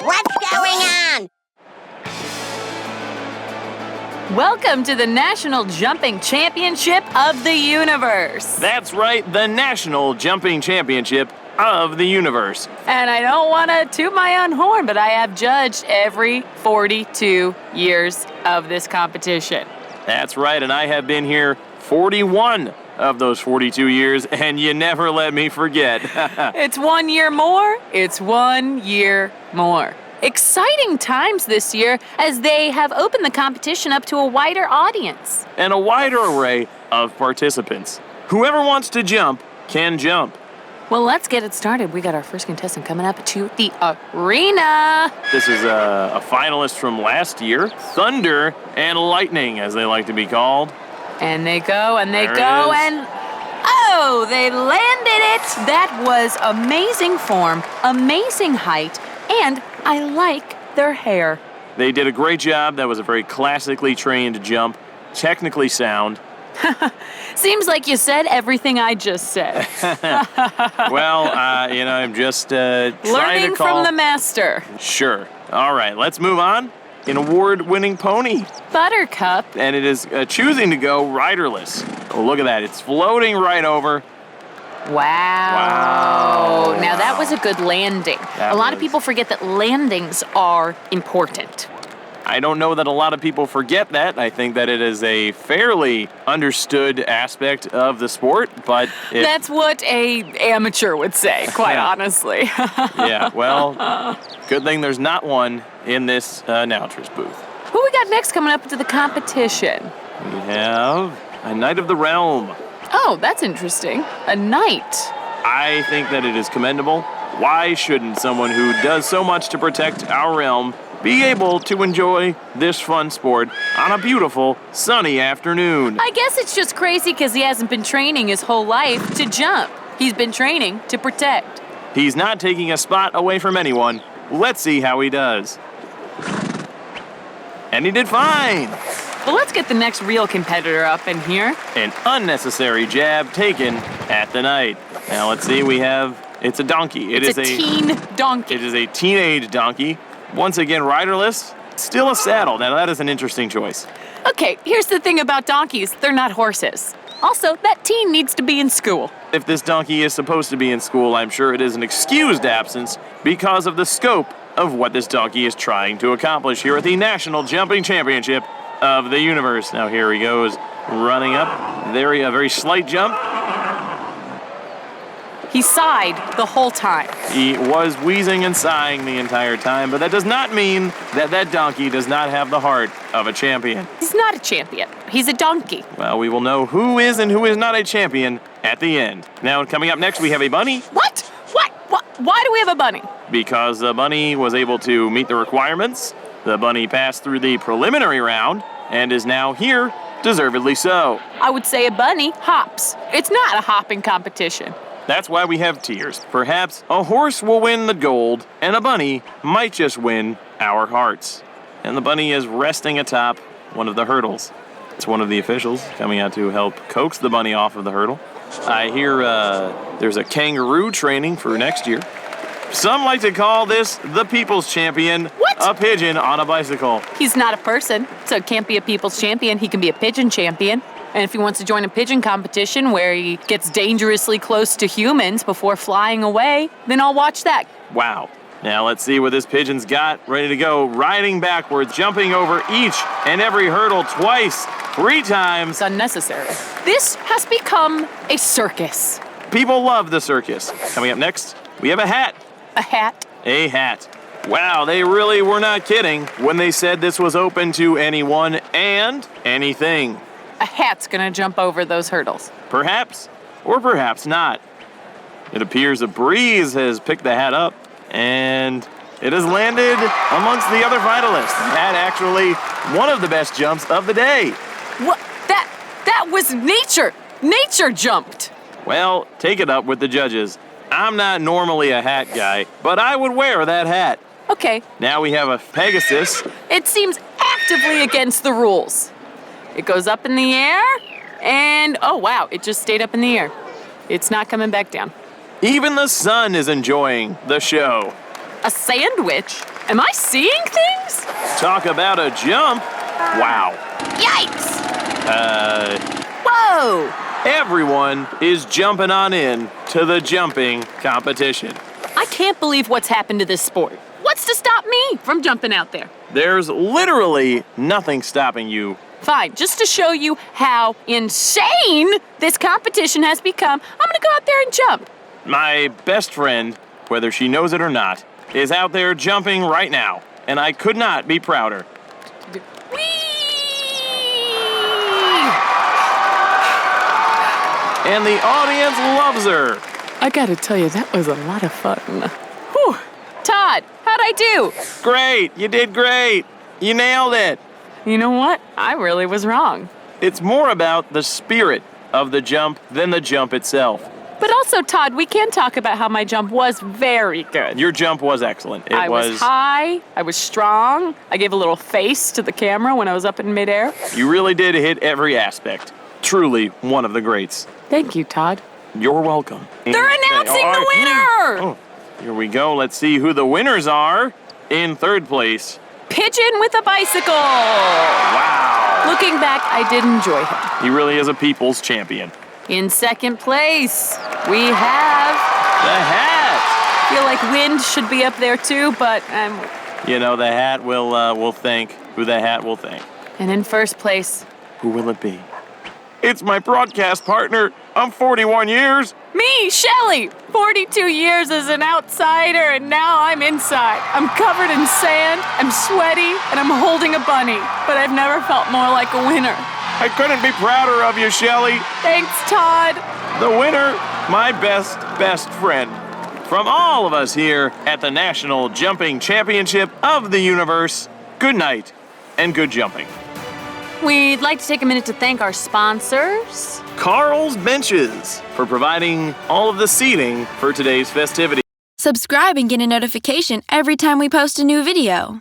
What's going on? Welcome to the National Jumping Championship of the Universe. That's right, the National Jumping Championship of the Universe. And I don't want to toot my own horn, but I have judged every 42 years of this competition. That's right, and I have been here 41 of those 42 years, and you never let me forget. It's 1 year more. It's 1 year more. Exciting times this year as they have opened the competition up to a wider audience. And a wider array of participants. Whoever wants to jump can jump. Well, let's get it started. We got our first contestant coming up to the arena. This is a finalist from last year, Thunder and Lightning, as they like to be called. And they go, and they There it go, is. and oh, they landed it. That was amazing form, amazing height, and I like their hair. They did a great job. That was a very classically trained jump, technically sound. Seems like you said everything I just said. Well, I'm just trying Learning to call... from the master. Sure. All right, let's move on. An award-winning pony. Buttercup. And it is choosing to go riderless. Oh, look at that. It's floating right over. Wow. Now that was a good landing. That a lot of was. people forget that landings are important. I don't know that a lot of people forget that. I think that it is a fairly understood aspect of the sport, but... That's what a amateur would say, quite Yeah. honestly. Yeah, well, good thing there's not one in this announcer's booth. Who we got next coming up to the competition? We have a Knight of the Realm. Oh, that's interesting. A knight. I think that it is commendable. Why shouldn't someone who does so much to protect our realm be able to enjoy this fun sport on a beautiful, sunny afternoon? I guess it's just crazy because he hasn't been training his whole life to jump. He's been training to protect. He's not taking a spot away from anyone. Let's see how he does. And he did fine. Well, let's get the next real competitor up in here. An unnecessary jab taken at the knight. Now let's see, it's a donkey. It's a teen donkey. It is a teenage donkey. Once again, riderless, still a saddle. Now that is an interesting choice. Okay, here's the thing about donkeys. They're not horses. Also, that teen needs to be in school. If this donkey is supposed to be in school, I'm sure it is an excused absence because of the scope of what this donkey is trying to accomplish here at the National Jumping Championship of the Universe. Now here he goes, running up. There, a very slight jump. He sighed the whole time. He was wheezing and sighing the entire time, but that does not mean that that donkey does not have the heart of a champion. He's not a champion. He's a donkey. Well, we will know who is and who is not a champion at the end. Now, coming up next, we have a bunny. What? Why do we have a bunny? Because the bunny was able to meet the requirements. The bunny passed through the preliminary round and is now here, deservedly so. I would say a bunny hops. It's not a hopping competition. That's why we have tiers. Perhaps a horse will win the gold, and a bunny might just win our hearts. And the bunny is resting atop one of the hurdles. It's one of the officials coming out to help coax the bunny off of the hurdle. I hear there's a kangaroo training for next year. Some like to call this the People's Champion. What? A pigeon on a bicycle. He's not a person, so it can't be a people's champion. He can be a pigeon champion. And if he wants to join a pigeon competition where he gets dangerously close to humans before flying away, then I'll watch that. Wow. Now let's see what this pigeon's got. Ready to go. Riding backwards, jumping over each and every hurdle twice, 3 times. It's unnecessary. This has become a circus. People love the circus. Coming up next, we have a hat. A hat. A hat. Wow, they really were not kidding when they said this was open to anyone and anything. A hat's gonna jump over those hurdles. Perhaps, or perhaps not. It appears a breeze has picked the hat up, and it has landed amongst the other finalists. Had actually one of the best jumps of the day. What? That was nature. Nature jumped. Well, take it up with the judges. I'm not normally a hat guy, but I would wear that hat. Okay. Now we have a Pegasus. It seems actively against the rules. It goes up in the air, and oh wow, it just stayed up in the air. It's not coming back down. Even the sun is enjoying the show. A sandwich? Am I seeing things? Talk about a jump. Wow. Yikes! Whoa! Everyone is jumping on in to the jumping competition. I can't believe what's happened to this sport. What's to stop me from jumping out there? There's literally nothing stopping you. Fine, just to show you how insane this competition has become, I'm gonna go out there and jump. My best friend, whether she knows it or not, is out there jumping right now, and I could not be prouder. Whee! And the audience loves her. I gotta tell you, that was a lot of fun. Whew. Todd, how'd I do? Great, you did great. You nailed it. You know what? I really was wrong. It's more about the spirit of the jump than the jump itself. But also, Todd, we can talk about how my jump was very good. Your jump was excellent. I was high, I was strong, I gave a little face to the camera when I was up in midair. You really did hit every aspect. Truly one of the greats. Thank you, Todd. You're welcome. They're announcing the winner! Oh, here we go. Let's see who the winners are. In third place, Pigeon with a bicycle! wow. Looking back, I did enjoy him. He really is a people's champion. In second place, we have... The hat. I feel like wind should be up there too, but You know, the hat will thank who the hat will thank. And in first place, Who will it be? It's my broadcast partner. I'm 41 years. me, Shelly! 42 years as an outsider, and now I'm inside. I'm covered in sand, I'm sweaty, and I'm holding a bunny. But I've never felt more like a winner. I couldn't be prouder of you, Shelly. Thanks, Todd. The winner, my best friend. From all of us here at the National Jumping Championship of the Universe, good night and good jumping. We'd like to take a minute to thank our sponsors. Carl's Benches for providing all of the seating for today's festivity. Subscribe and get a notification every time we post a new video.